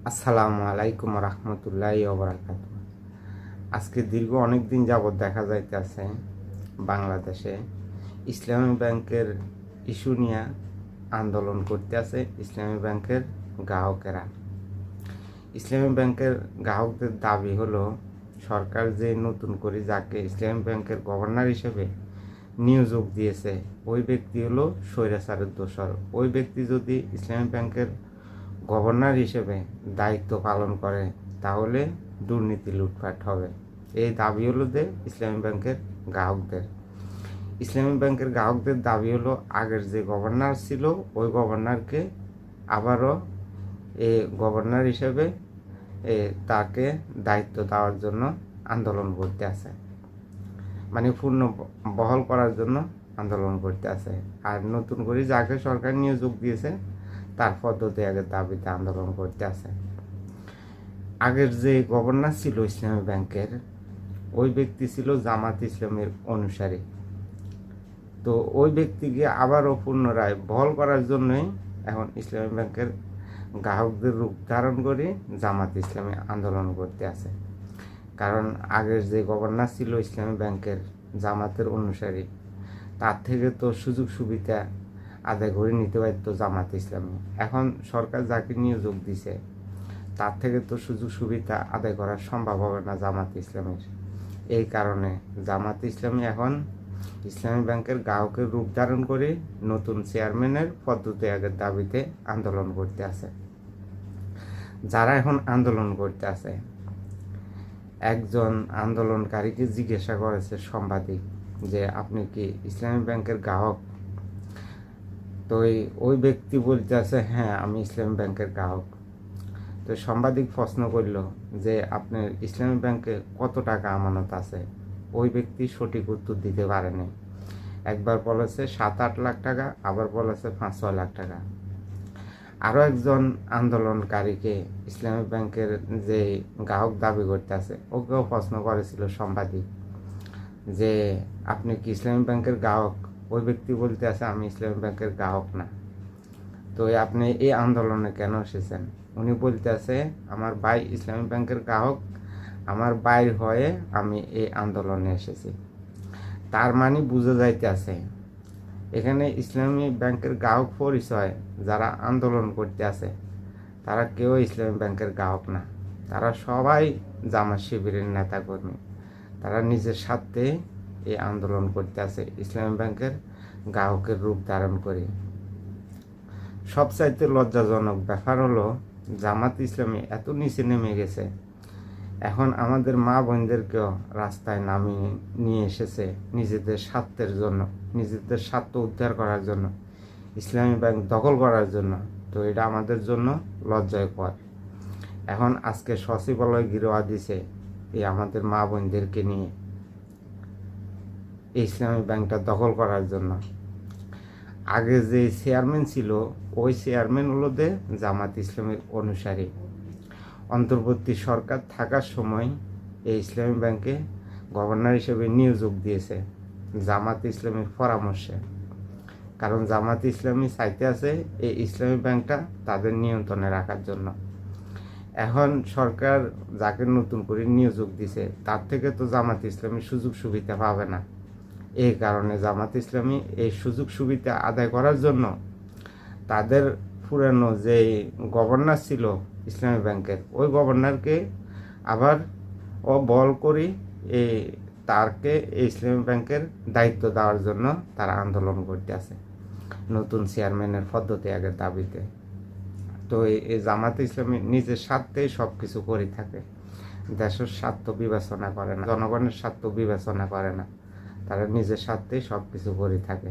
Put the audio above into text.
আসসালামু আলাইকুম রহমতুল্লাহি ওবরাকাতু। আজকে দীর্ঘ অনেক দিন যাবৎ দেখা যাইতেছে বাংলাদেশে ইসলামী ব্যাংকের ইস্যু নিয়ে আন্দোলন করতে আছে ইসলামী ব্যাংকের গ্রাহকেরা। ইসলামী ব্যাংকের গ্রাহকদের দাবি হলো সরকার যে নতুন করে যাকে ইসলামী ব্যাংকের গভর্নর হিসেবে নিয়োগ দিয়েছে ওই ব্যক্তি হলো স্বৈরাচারের দোসর। ওই ব্যক্তি যদি ইসলামী ব্যাংকের গভর্নর হিসেবে দায়িত্ব পালন করে তাহলে দুর্নীতি লুটপাট হবে। এই দাবি হলো যে ইসলামী ব্যাংকের গ্রাহকদের। ইসলামী ব্যাংকের গ্রাহকদের দাবি হলো আগের যে গভর্নর ছিল ওই গভর্নরকে আবারও গভর্নর হিসেবে তাকে দায়িত্ব দেওয়ার জন্য আন্দোলন করতে আছে, মানে পূর্ণ বহাল করার জন্য আন্দোলন করতে আছে। আর নতুন করে যাকে সরকার নিয়োগ দিয়েছে তার পদ্ধতি আগের দাবিতে আন্দোলন করতে আছে। আগের যে গভর্নর ছিল ইসলামী ব্যাংকের ওই ব্যক্তি ছিল জামাত ইসলামের অনুসারী। তো ওই ব্যক্তিকে আবারও পুনরায় বহাল করার জন্যই এখন ইসলামী ব্যাংকের গ্রাহকদের রূপ ধারণ করে জামাত ইসলামী আন্দোলন করতে আছে। কারণ আগের যে গভর্নর ছিল ইসলামী ব্যাংকের জামাতের অনুসারী, তার থেকে তো সুযোগ সুবিধা আদায় করে নিতে পারত জামাত ইসলামী। এখন সরকার যাকে নিয়োগ দিছে তার থেকে তো সুযোগ সুবিধা আদায় করা সম্ভব হবে না জামাত ইসলামের। এই কারণে জামাত ইসলামী এখন ইসলামী ব্যাংকের গ্রাহকের রূপ ধারণ করে নতুন চেয়ারম্যানের পদ্ধতি আগের দাবিতে আন্দোলন করতে আছে। যারা এখন আন্দোলন করতে আছে, একজন আন্দোলনকারীকে জিজ্ঞাসা করেছে সাংবাদিক যে আপনি কি ইসলামী ব্যাংকের গ্রাহক? তো ওই ব্যক্তি বলতে আছে হ্যাঁ আমি ইসলামী ব্যাংকের গ্রাহক। তো সাংবাদিক প্রশ্ন করল যে আপনার ইসলামী ব্যাংকে কত টাকা আমানত আছে? ওই ব্যক্তি সঠিক উত্তর দিতে পারেনি। একবার বলেছে 7-8 লাখ টাকা, আবার বলেছে 5-6 লাখ টাকা। আরও একজন আন্দোলনকারীকে ইসলামী ব্যাংকের যে গ্রাহক দাবি করতে আছে ওকেও প্রশ্ন করেছিল সাংবাদিক যে আপনি কি ইসলামী ব্যাংকের গ্রাহক? ওই ব্যক্তি বলতে আছে আমি ইসলামী ব্যাংকের গ্রাহক না। তো আপনি এই আন্দোলনে কেন এসেছেন? উনি বলতে আছে আমার ভাই ইসলামী ব্যাংকের গ্রাহক, আমার বাইর হয়ে আমি এই আন্দোলনে এসেছি। তার মানে বুঝে যাইতে আছে এখানে ইসলামী ব্যাংকের গ্রাহক পরিচয় যারা আন্দোলন করতে আছে তারা কেউ ইসলামী ব্যাংকের গ্রাহক না। তারা সবাই জামাত শিবিরের নেতাকর্মী। তারা নিজের স্বার্থে এই আন্দোলন করতে আছে ইসলামী ব্যাংকের গ্রাহকের রূপ ধারণ করে। সবচাইতে লজ্জাজনক ব্যাপার হলো জামাত ইসলামী এত নিচে নেমে গেছে, এখন আমাদের মা বোনদেরকেও রাস্তায় নামিয়ে নিয়ে এসেছে নিজেদের স্বার্থের জন্য, নিজেদের স্বার্থ উদ্ধার করার জন্য, ইসলামী ব্যাংক দখল করার জন্য। তো এটা আমাদের জন্য লজ্জাকর। এখন আজকে সচিবালয় গিরোয়া দিছে এই আমাদের মা বোনদেরকে নিয়ে এই ইসলামী ব্যাংকটা দখল করার জন্য। আগে যে চেয়ারম্যান ছিল ওই চেয়ারম্যান হলো যে জামাত ইসলামের অনুসারী। অন্তর্বর্তী সরকার থাকার সময় এই ইসলামী ব্যাংকে গভর্নর হিসেবে নিয়োগ দিয়েছে জামাত ইসলামের পরামর্শে। কারণ জামাত ইসলামী চাইতে আছে এই ইসলামী ব্যাংকটা তাদের নিয়ন্ত্রণে রাখার জন্য। এখন সরকার যাকে নতুন করে নিয়োগ দিছে তার থেকে তো জামাত ইসলামী সুযোগ সুবিধা পাবে না। এই কারণে জামাত ইসলামী এই সুযোগ সুবিধা আদায় করার জন্য তাদের পুরানো যে গভর্নর ছিল ইসলামী ব্যাংকের ওই গভর্নরকে আবার বল করে তারকে ইসলামী ব্যাংকের দায়িত্ব দেওয়ার জন্য তারা আন্দোলন করতে আছে নতুন চেয়ারম্যানের পদ্ধতি আগের দাবিতে। তো এই জামাত ইসলামী নিজের স্বার্থেই সব কিছু করে থাকে, দেশের স্বার্থ বিবেচনা করে না, জনগণের স্বার্থ বিবেচনা করে না। তারা নিজের স্বার্থেই সব কিছু করে থাকে।